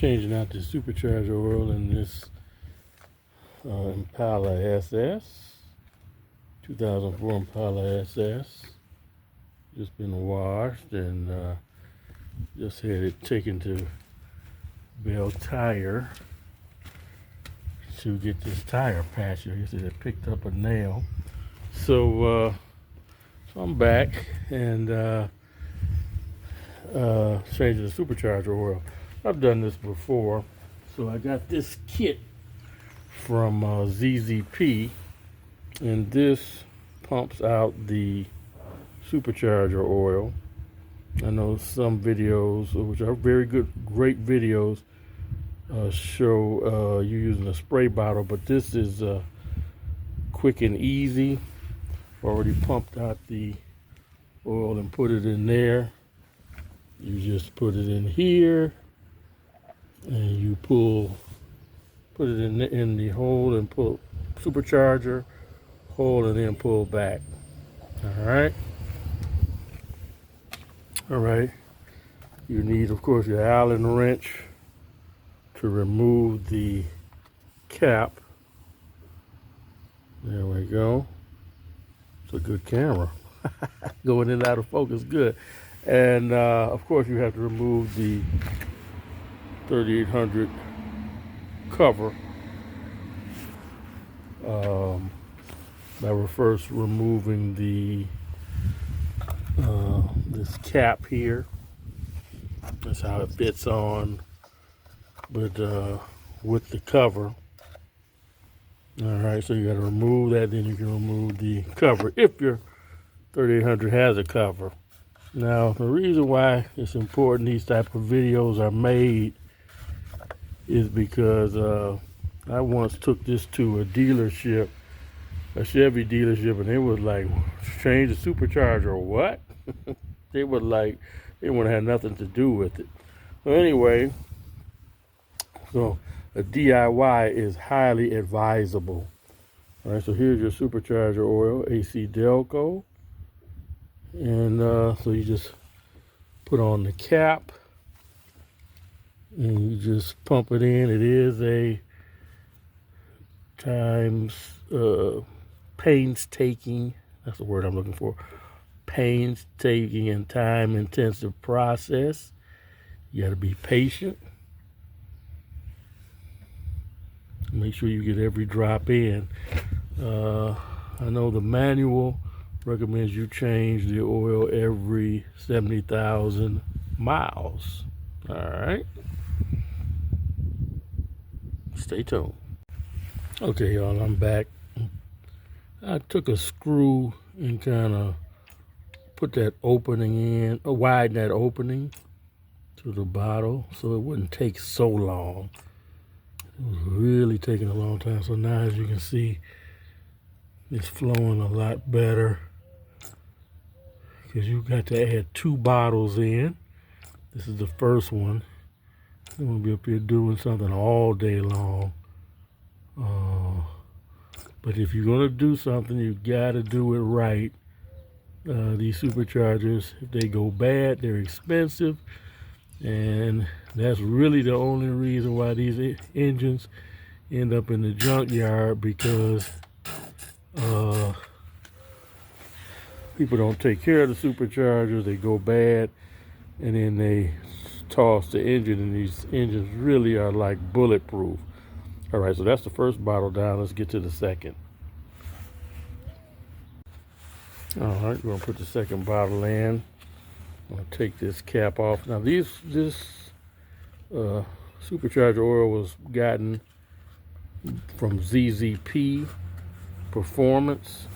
changing out the supercharger oil in this Impala SS, 2004 Impala SS. Just been washed and just had it taken to Bell Tire to get this tire patch. I guess it picked up a nail. So I'm back and changing the supercharger oil. I've done this before, so I got this kit from ZZP, and this pumps out the supercharger oil. I know some videos, which are very good, great videos, show you using a spray bottle, but this is quick and easy. Already pumped out the oil and put it in there. You just put it in here, and you put it in the hole and pull supercharger hole, and then pull back. All right. You need, of course, your Allen wrench to remove the cap. There we go. It's a good camera. Going in and out of focus, good. And of course, you have to remove the 3800 cover. By first removing the this cap here. That's how it fits on, but with the cover. All right, so you got to remove that, then you can remove the cover if your 3800 has a cover. Now, the reason why it's important these type of videos are made is because I once took this to a dealership, a Chevy dealership, and they was like, change the supercharger or what? They were like, they wouldn't have nothing to do with it. So anyway, so a DIY is highly advisable. All right, so here's your supercharger oil, AC Delco. And so you just put on the cap and you just pump it in. It is a painstaking, that's the word I'm looking for, painstaking and time-intensive process. You got to be patient. Make sure you get every drop in. I know the manual recommends you change the oil every 70,000 miles. All right. Stay tuned. Okay, y'all, I'm back. I took a screw and kind of put that opening in, widen that opening to the bottle so it wouldn't take so long. It was really taking a long time. So now, as you can see, it's flowing a lot better because you got to add 2 bottles in. This is the first one. I'm going to be up here doing something all day long. But if you're going to do something, you got to do it right. These superchargers, if they go bad, they're expensive. And that's really the only reason why these engines end up in the junkyard, because people don't take care of the superchargers. They go bad, and then they toss the engine, and these engines really are like bulletproof. All right, so that's the first bottle down. Let's get to the second. All right, we're gonna put the second bottle in. I'm gonna take this cap off. Now this supercharger oil was gotten from ZZP Performance,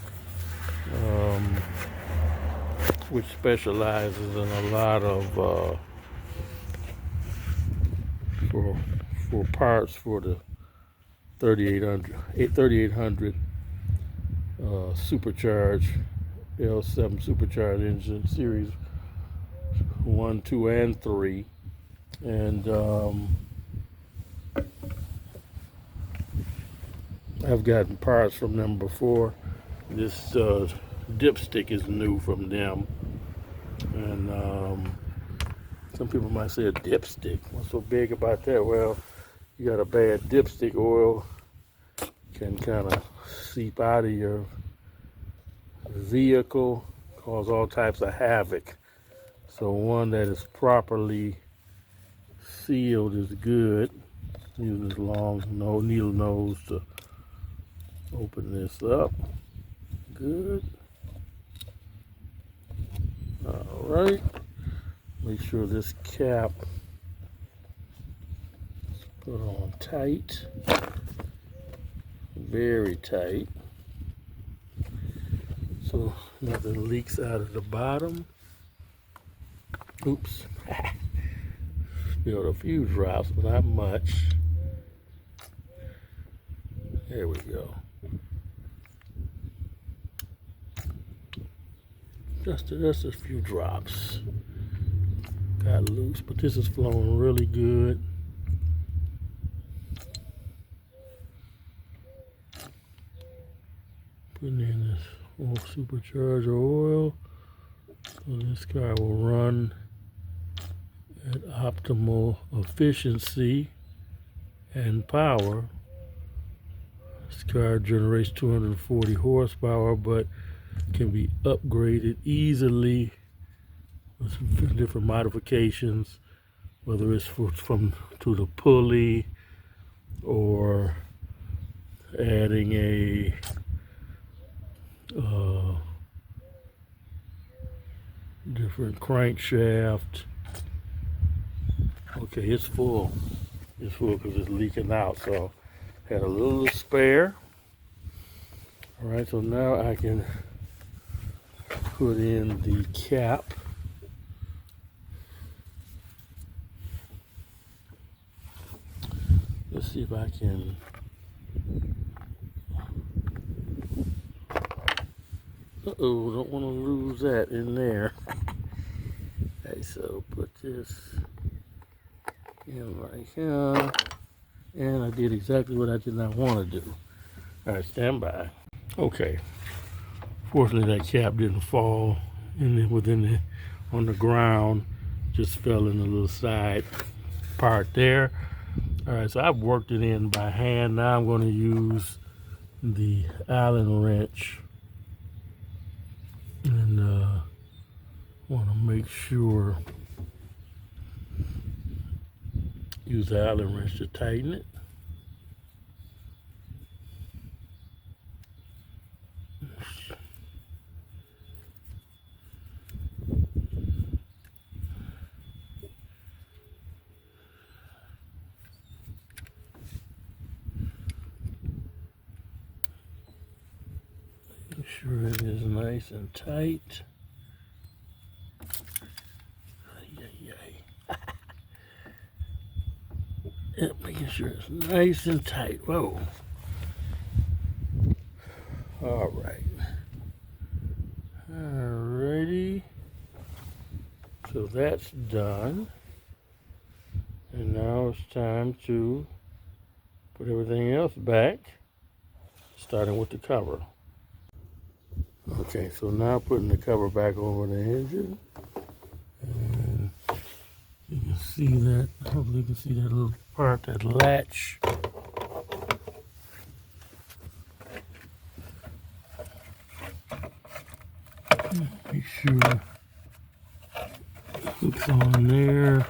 which specializes in a lot of for parts for the 3800 supercharged L7 supercharged engine series 1, 2, and 3, and I've gotten parts from them before. This dipstick is new from them, and Some people might say a dipstick. What's so big about that? Well, you got a bad dipstick, oil can kind of seep out of your vehicle, cause all types of havoc. So one that is properly sealed is good. Use this long needle nose to open this up. Good. All right. Make sure this cap is put on tight. Very tight. So nothing leaks out of the bottom. Oops. Spilled a few drops, but not much. There we go. Just a few drops. Got loose, but this is flowing really good. Putting in this Supercharger oil, so this car will run at optimal efficiency and power. This car generates 240 horsepower, but can be upgraded easily with different modifications, whether it's to the pulley or adding a different crankshaft. Okay, it's full. It's full because it's leaking out. So had a little spare. All right, so now I can put in the cap. Let's see if I can. Uh-oh, don't want to lose that in there. Okay, so put this in right here. And I did exactly what I did not want to do. All right, stand by. Okay. Fortunately, that cap didn't fall on the ground. Just fell in the little side part there. All right, so I've worked it in by hand. Now I'm going to use the Allen wrench, and want to make sure use the Allen wrench to tighten it. Make sure it is nice and tight. Yep, making sure it's nice and tight. Whoa. All right. Alrighty. So that's done. And now it's time to put everything else back, starting with the cover. Okay, so now putting the cover back over the engine. And you can see that, hopefully you can see that little part, that latch. Make sure it hooks on there.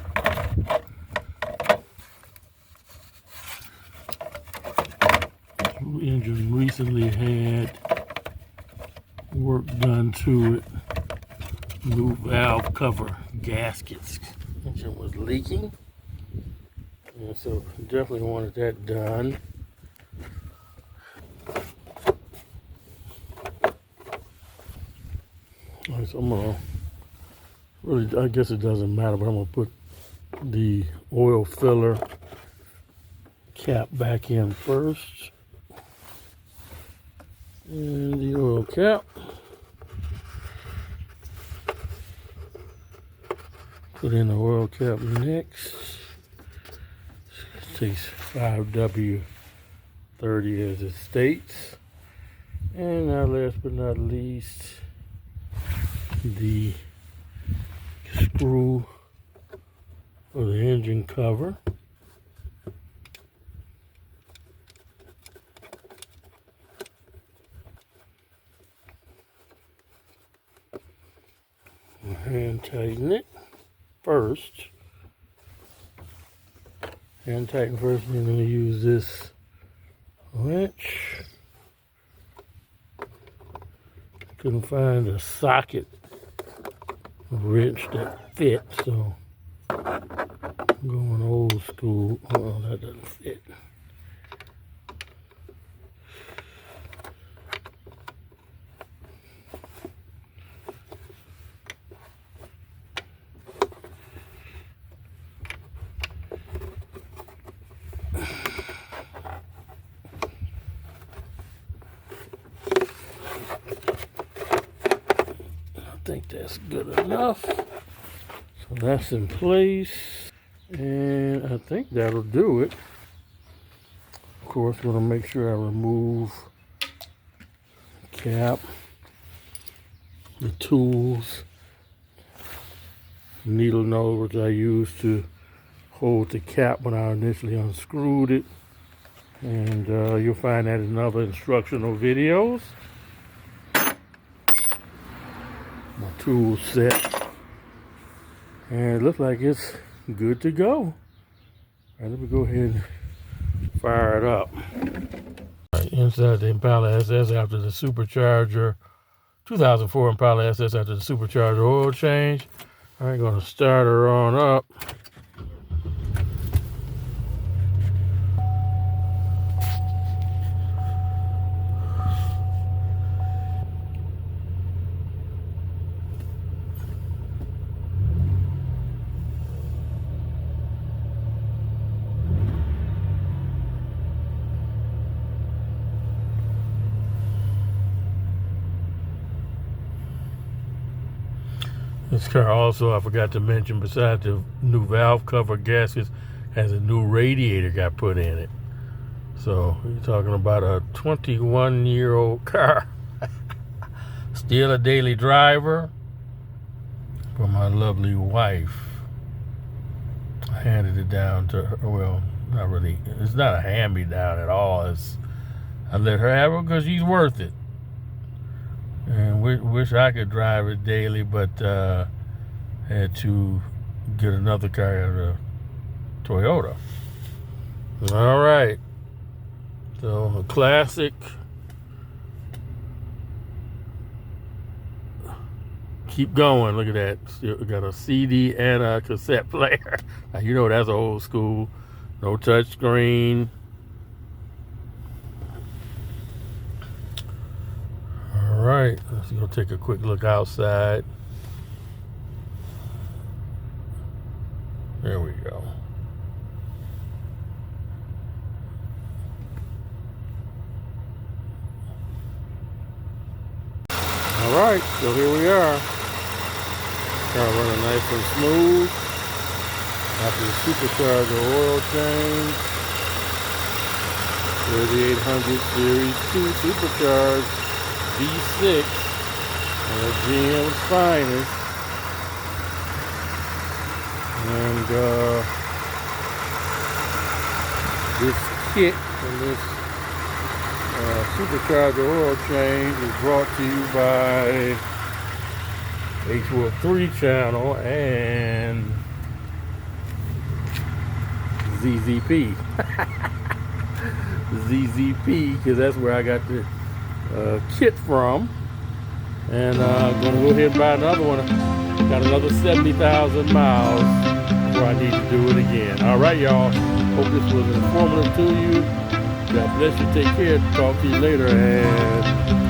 The engine recently had work done to it. New valve cover gaskets. Engine was leaking, and so definitely wanted that done. All right, so I'm gonna really, I guess it doesn't matter, but I'm gonna put the oil filler cap back in first, and the oil cap. Put in the oil cap next. It takes 5W30 as it states. And now last but not least, the screw for the engine cover. Hand tighten it first. Hand tighten first, and then I'm going to use this wrench. Couldn't find a socket wrench that fits, so I'm going old school. Oh, that doesn't fit. I think that's good enough. So that's in place, and I think that'll do it. Of course, I'm gonna make sure I remove the cap, the tools, needle nose, which I used to hold the cap when I initially unscrewed it, and you'll find that in other instructional videos. My tool set, and it looks like it's good to go. All right, let me go ahead and fire it up. All right, inside the Impala SS after the Supercharger, 2004 Impala SS after the Supercharger oil change. All right, gonna start her on up. This car also, I forgot to mention, besides the new valve cover gaskets, has a new radiator got put in it. So you're talking about a 21-year-old car. Still a daily driver for my lovely wife. I handed it down to her. Well, not really. It's not a hand-me-down at all. I let her have it because she's worth it. And wish I could drive it daily, but had to get another car at a Toyota. All right. So a classic. Keep going. Look at that. Still got a CD and a cassette player. Now, you know that's old school. No touch screen. All right, let's go take a quick look outside. There we go. All right, so here we are. Car running nice and smooth after the Supercharger oil change. 3800 Series 2 Supercharged V6, GM's finest, and this kit and this Supercharger oil change is brought to you by H3 channel and ZZP. ZZP, because that's where I got the kit from, and I'm gonna go ahead and buy another one. Got another 70,000 miles before I need to do it again. All right, y'all. Hope this was informative to you. God bless you. Take care. Talk to you later, and